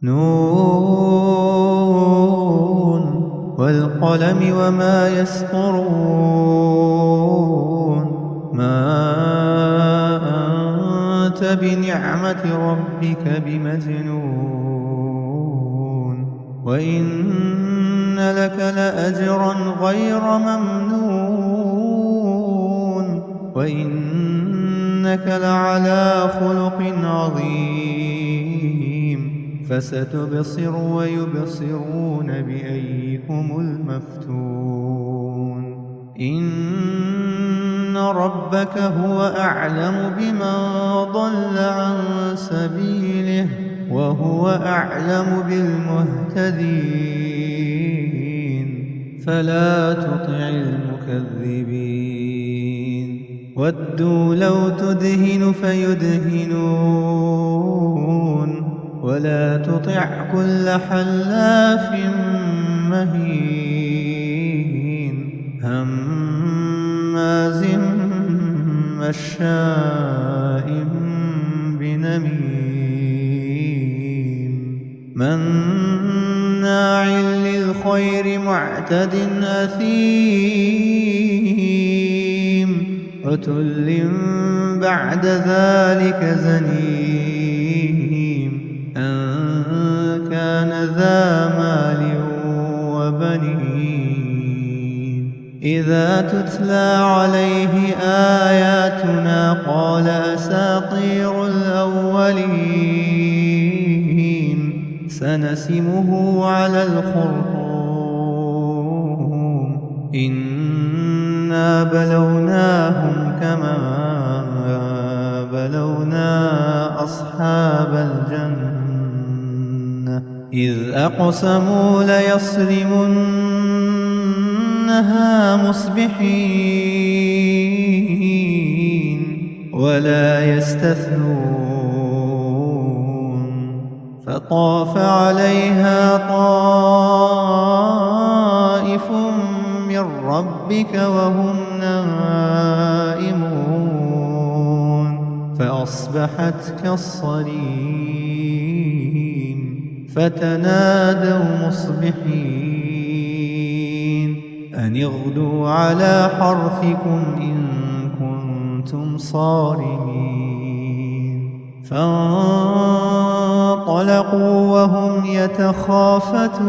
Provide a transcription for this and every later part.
نون والقلم وما يسطرون ما أنت بنعمة ربك بمجنون وإن لك لأجرا غير ممنون وإنك لعلى خلق عظيم فستبصر ويبصرون بأيكم المفتون إن ربك هو أعلم بمن ضل عن سبيله وهو أعلم بالمهتدين فلا تطع المكذبين ودوا لو تدهن فيدهنون ولا تطع كل حلاف مهين هماز مشاء بنميم مناع للخير معتد أثيم عتل بعد ذلك زنيم أن كان ذا مال وبنين إذا تتلى عليه آياتنا قال أساطير الأولين سنسمه على الخرطوم إنا بلوناهم كما بلونا أصحاب الجنة إذ أقسموا ليصرمنها مصبحين ولا يستثنون فطاف عليها طائف من ربك وهم نائمون فأصبحت كالصريم فتنادوا مصبحين أن اغدوا على حرثكم إن كنتم صارمين فانطلقوا وهم يتخافتون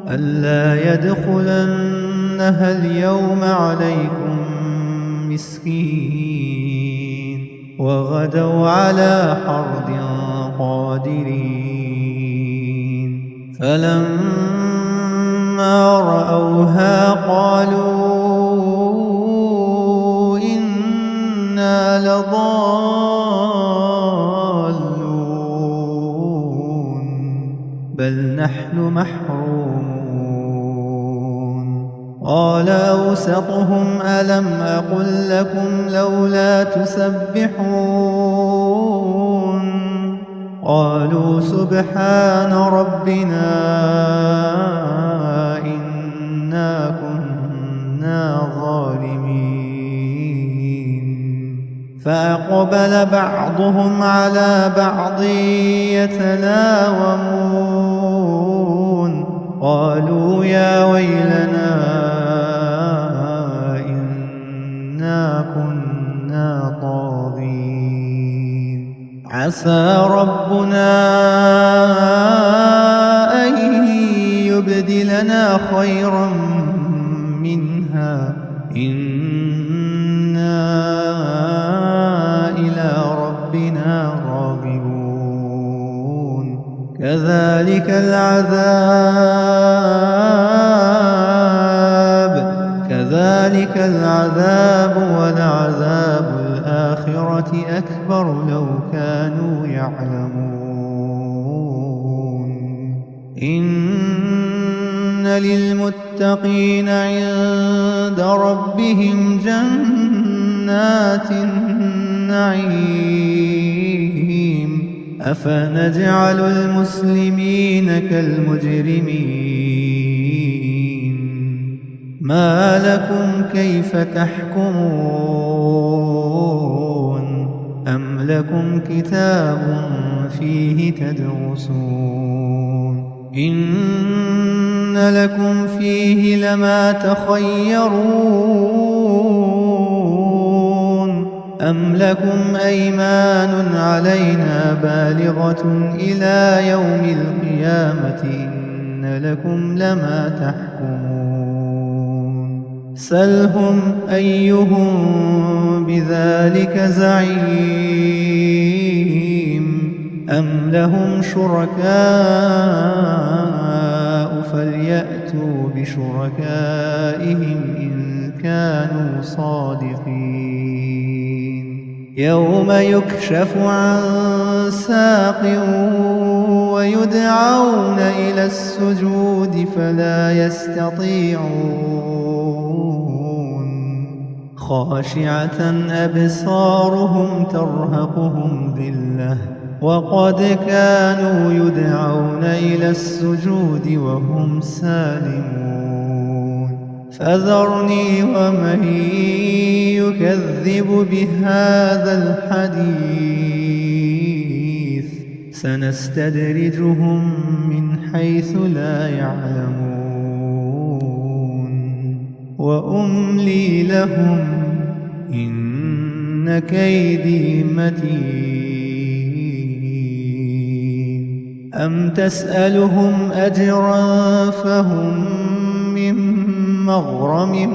ألا يدخلنها اليوم عليكم مسكين وغدوا على حرد قادرين فلما رأوها قالوا إنا لضالون بل نحن محرومون قال أوسطهم ألم أقل لكم لولا تسبحون قالوا سبحان ربنا إنا كنا ظالمين فأقبل بعضهم على بعض يتلاومون قالوا يا ويلنا إنا كنا طاغين عسى ربنا أن يبدلنا خيرا منها إنا إلى ربنا راغبون كذلك العذاب ولعذاب الآخرة أكبر لو كانوا يعلمون إن للمتقين عند ربهم جنات النعيم أفنجعل المسلمين كالمجرمين ما لكم كيف تحكمون أم لكم كتاب فيه تدرسون إن لكم فيه لما تخيرون أم لكم أيمان علينا بالغة إلى يوم القيامة إن لكم لما تحكمون سلهم أيهم بذلك زعيم أم لهم شركاء فليأتوا بشركائهم إن كانوا صادقين يوم يكشف عن ساق ويدعون إلى السجود فلا يستطيعون خاشعة أبصارهم ترهقهم ذلة وقد كانوا يدعون إلى السجود وهم سالمون فذرني ومن يكذب بهذا الحديث سنستدرجهم من حيث لا يعلمون وأملي لهم إن كيدي متين أم تسألهم أجرا فهم من مغرم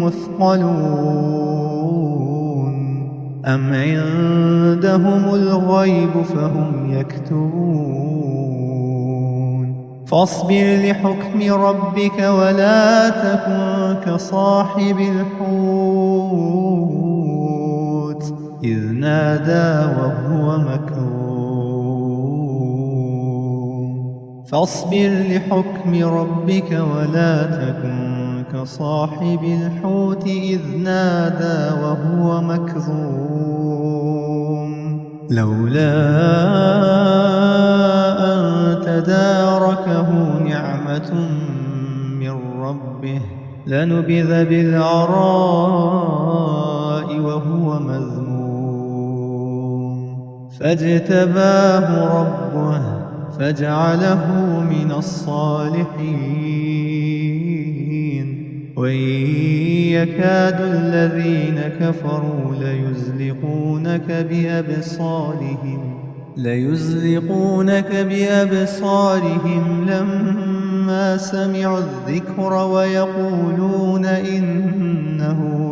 مثقلون أم عندهم الغيب فهم يكتبون فاصبر لحكم ربك ولا تكن كصاحب الحوت إذ نادى وهو مكظوم فاصبر لحكم ربك ولا تكن كصاحب الحوت إذ نادى وهو مكظوم لولا أن تداركه نعمة من ربه لنبذ بالعراء وهو مذموم فاجتباه ربه فجعله من الصالحين وإن يكاد الذين كفروا ليزلقونك بأبصارهم لما سمعوا الذكر ويقولون إنه